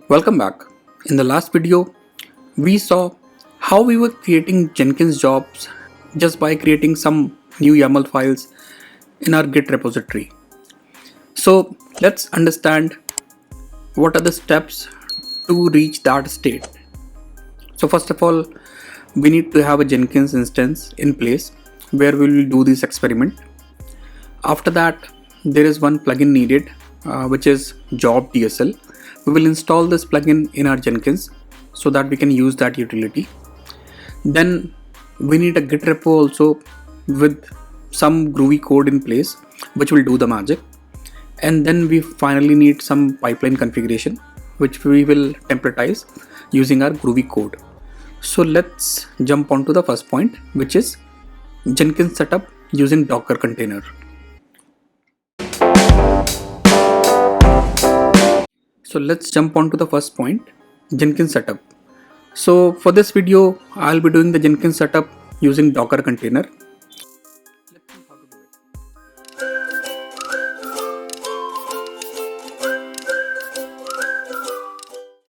Welcome back. In the last video, we saw how we were creating Jenkins jobs just by creating some new YAML files in our Git repository. So let's understand what are the steps to reach that state. So first of all, we need to have a Jenkins instance in place where we will do this experiment. After that, there is one plugin needed, which is Job DSL. We will install this plugin in our Jenkins so that we can use that utility. Then we need a Git repo also with some groovy code in place, which will do the magic. And then we finally need some pipeline configuration, which we will templatize using our groovy code. So let's jump on to the first point, which is Jenkins setup using Docker container. So let's jump on to the first point, Jenkins setup. So for this video, I'll be doing the Jenkins setup using Docker container.